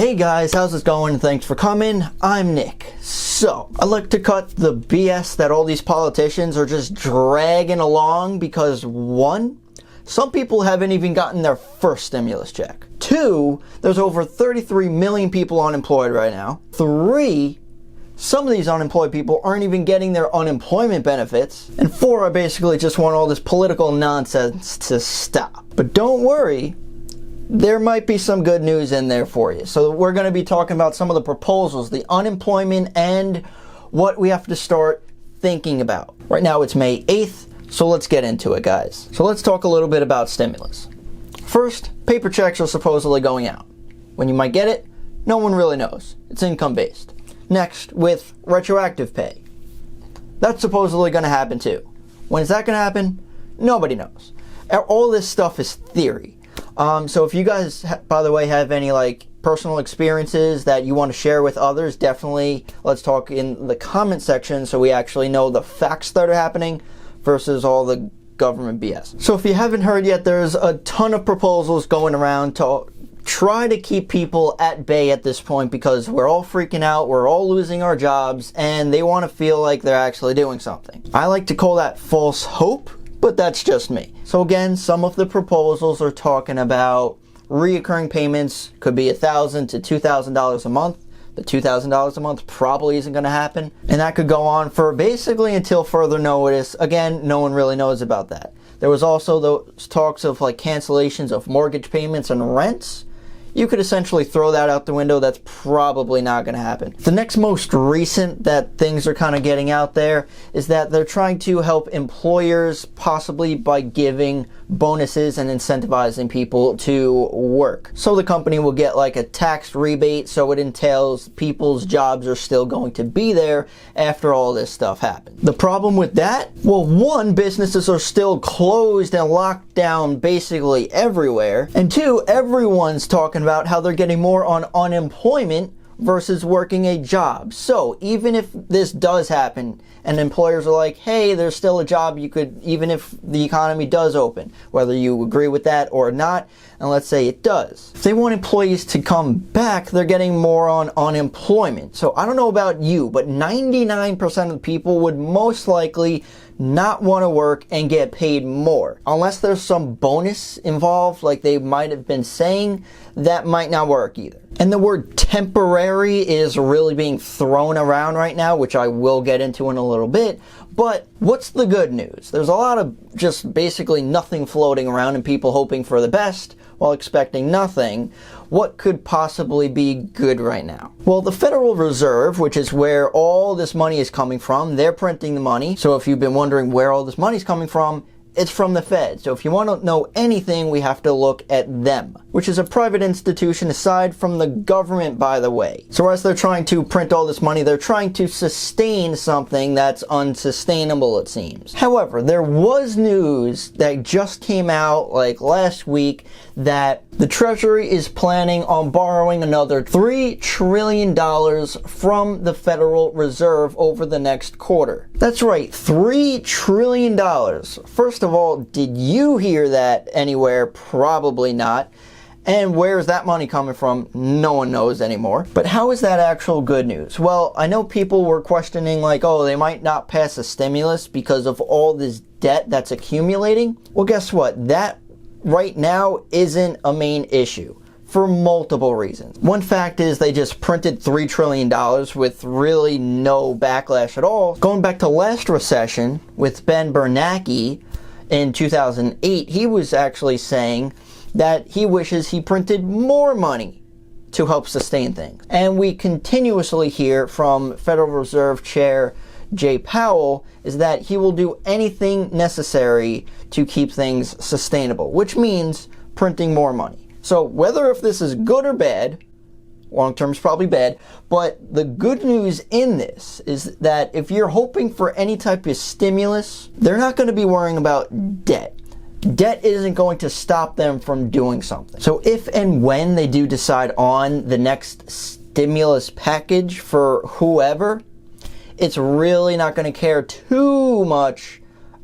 Hey guys, how's it going? Thanks for coming. I'm Nick. So, I'd like to cut the BS that all these politicians are just dragging along because 1, some people haven't even gotten their first stimulus check. 2, there's over 33 million people unemployed right now. 3, some of these unemployed people aren't even getting their unemployment benefits. And 4, I basically just want all this political nonsense to stop. But don't worry, there might be some good news in there for you. So we're going to be talking about some of the proposals, the unemployment, and what we have to start thinking about. Right now it's May 8th, so let's get into it, guys. So let's talk a little bit about stimulus. First, paper checks are supposedly going out. When you might get it, no one really knows. It's income-based. Next, with retroactive pay. That's supposedly going to happen too. When is that going to happen? Nobody knows. All this stuff is theory. So if you guys, by the way, have any personal experiences that you want to share with others, definitely let's talk in the comment section so we actually know the facts that are happening versus all the government BS. So if you haven't heard yet, there's a ton of proposals going around to try to keep people at bay at this point because we're all freaking out, we're all losing our jobs, and they want to feel like they're actually doing something. I like to call that false hope, but that's just me. So again, some of the proposals are talking about reoccurring payments, could be $1,000 to $2,000 a month. The $2,000 a month probably isn't going to happen. And that could go on for basically until further notice. Again, no one really knows about that. There was also those talks of cancellations of mortgage payments and rents. You could essentially throw that out the window. That's probably not going to happen. The next most recent that things are kind of getting out there is that they're trying to help employers possibly by giving bonuses and incentivizing people to work. So the company will get a tax rebate, so it entails people's jobs are still going to be there after all this stuff happens. The problem with that? Well, 1, businesses are still closed and locked down basically everywhere. And 2, everyone's talking about how they're getting more on unemployment versus working a job. So even if this does happen and employers are like, hey, there's still a job you could, even if the economy does open, whether you agree with that or not, and let's say it does. If they want employees to come back, they're getting more on unemployment. So I don't know about you, but 99% of the people would most likely not want to work and get paid more. Unless there's some bonus involved, like they might have been saying, that might not work either. And the word temporary is really being thrown around right now, which I will get into in a little bit. But what's the good news? There's a lot of just basically nothing floating around and people hoping for the best while expecting nothing. What could possibly be good right now? Well, the Federal Reserve, which is where all this money is coming from, they're printing the money. So if you've been wondering where all this money is coming from, it's from the Fed. So if you want to know anything, we have to look at them, which is a private institution aside from the government, by the way. So as they're trying to print all this money, they're trying to sustain something that's unsustainable, it seems. However, there was news that just came out last week that the Treasury is planning on borrowing another $3 trillion from the Federal Reserve over the next quarter. That's right, $3 trillion. First of all, did you hear that anywhere? Probably not. And where's that money coming from? No one knows anymore. But how is that actual good news? Well, I know people were questioning oh, they might not pass a stimulus because of all this debt that's accumulating. Well, guess what? That right now isn't a main issue for multiple reasons. One fact is they just printed $3 trillion with really no backlash at all. Going back to last recession with Ben Bernanke in 2008, he was actually saying that he wishes he printed more money to help sustain things. And we continuously hear from Federal Reserve Chair Jay Powell is that he will do anything necessary to keep things sustainable, which means printing more money. So whether if this is good or bad, long term is probably bad, but the good news in this is that if you're hoping for any type of stimulus, they're not going to be worrying about debt. Debt isn't going to stop them from doing something. So if and when they do decide on the next stimulus package for whoever, it's really not going to care too much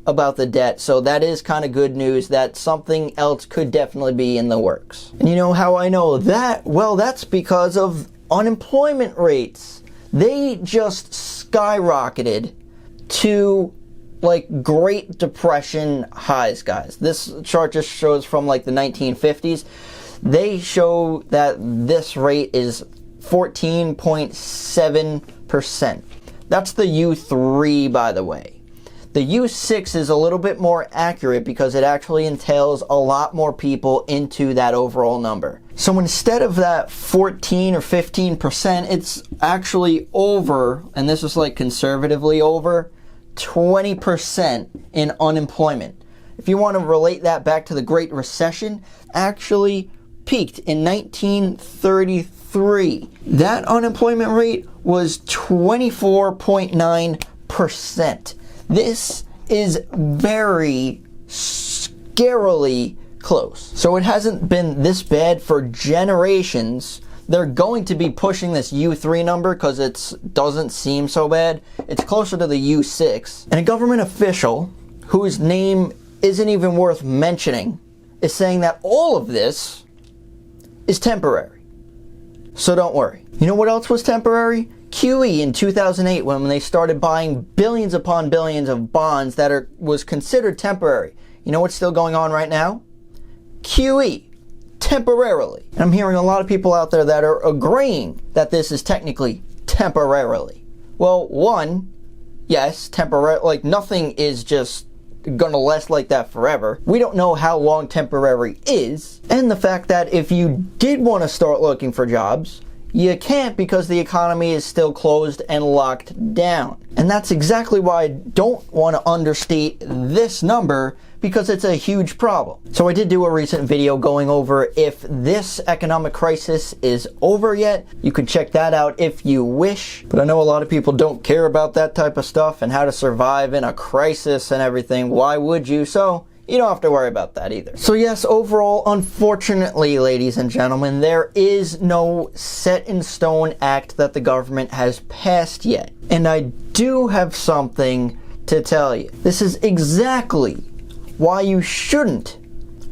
about the debt, so that is kind of good news that something else could definitely be in the works. And you know how I know that? Well, that's because of unemployment rates. They just skyrocketed to like Great Depression highs, guys. This chart just shows from like the 1950s. They show that this rate is 14.7%. That's the U3, by the way. The U6 is a little bit more accurate because it actually entails a lot more people into that overall number. So instead of that 14 or 15%, it's actually over, and this is like conservatively over, 20% in unemployment. If you want to relate that back to the Great Recession, actually peaked in 1933. That unemployment rate was 24.9%. This is very scarily close. So it hasn't been this bad for generations. They're going to be pushing this U3 number because it doesn't seem so bad. It's closer to the U6. And a government official, whose name isn't even worth mentioning, is saying that all of this is temporary. So don't worry. You know what else was temporary? QE in 2008, when they started buying billions upon billions of bonds that was considered temporary. You know what's still going on right now? QE. Temporarily. And I'm hearing a lot of people out there that are agreeing that this is technically temporarily. Well, one, yes, temporary, like nothing is just gonna last like that forever. We don't know how long temporary is. And the fact that if you did want to start looking for jobs, you can't because the economy is still closed and locked down. And that's exactly why I don't want to understate this number, because it's a huge problem. So I did do a recent video going over if this economic crisis is over yet. You can check that out if you wish. But I know a lot of people don't care about that type of stuff and how to survive in a crisis and everything. Why would you? So you don't have to worry about that either. So yes, overall, unfortunately, ladies and gentlemen, there is no set in stone act that the government has passed yet. And I do have something to tell you. This is exactly why you shouldn't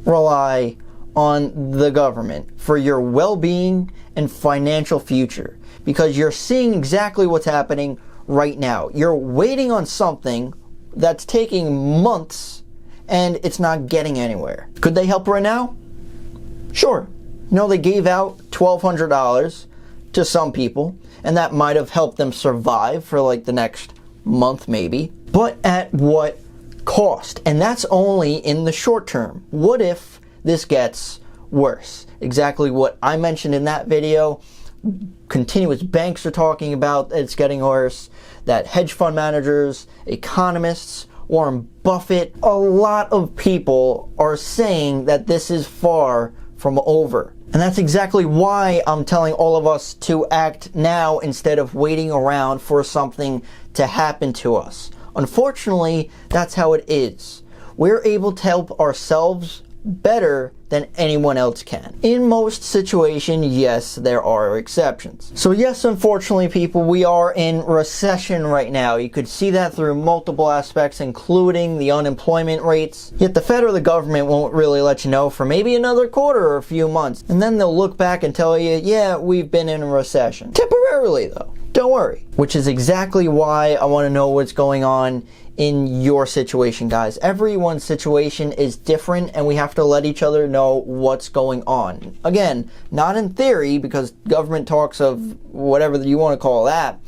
rely on the government for your well-being and financial future, because you're seeing exactly what's happening right now. You're waiting on something that's taking months and it's not getting anywhere. Could they help right now? Sure. You know, they gave out $1,200 to some people, and that might have helped them survive for like the next month maybe. But at what cost? And that's only in the short term. What if this gets worse? Exactly what I mentioned in that video. Continuous banks are talking about it's getting worse, that hedge fund managers, economists, Warren Buffett, a lot of people are saying that this is far from over. And that's exactly why I'm telling all of us to act now instead of waiting around for something to happen to us. Unfortunately, that's how it is. We're able to help ourselves better than anyone else can. In most situations, yes, there are exceptions. So yes, unfortunately, people, we are in recession right now. You could see that through multiple aspects, including the unemployment rates. Yet the Fed or the government won't really let you know for maybe another quarter or a few months. And then they'll look back and tell you, yeah, we've been in a recession. Temporarily, though. Don't worry. Which is exactly why I want to know what's going on in your situation, guys. Everyone's situation is different, and we have to let each other know what's going on. Again, not in theory, because government talks of whatever you want to call that.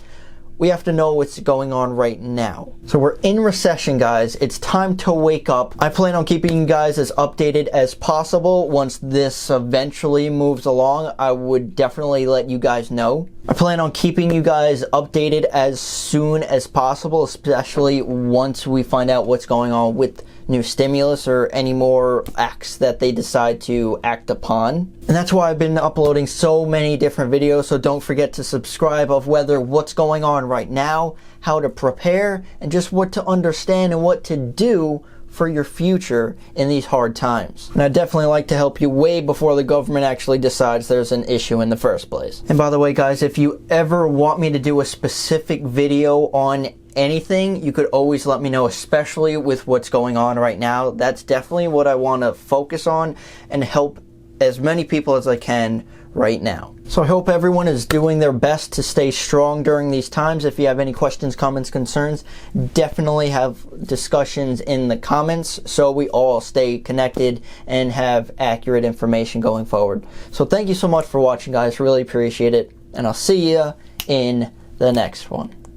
We have to know what's going on right now. So we're in recession, guys. It's time to wake up. I plan on keeping you guys as updated as possible. Once this eventually moves along, I would definitely let you guys know. I plan on keeping you guys updated as soon as possible, especially once we find out what's going on with new stimulus or any more acts that they decide to act upon. And that's why I've been uploading so many different videos, so don't forget to subscribe of whether what's going on right now, how to prepare, and just what to understand and what to do for your future in these hard times. And I'd definitely like to help you way before the government actually decides there's an issue in the first place. And by the way, guys, if you ever want me to do a specific video on anything, you could always let me know, especially with what's going on right now. That's definitely what I want to focus on and help as many people as I can right now. So I hope everyone is doing their best to stay strong during these times. If you have any questions, comments, concerns, definitely have discussions in the comments so we all stay connected and have accurate information going forward. So thank you so much for watching, guys. Really appreciate it. And I'll see you in the next one.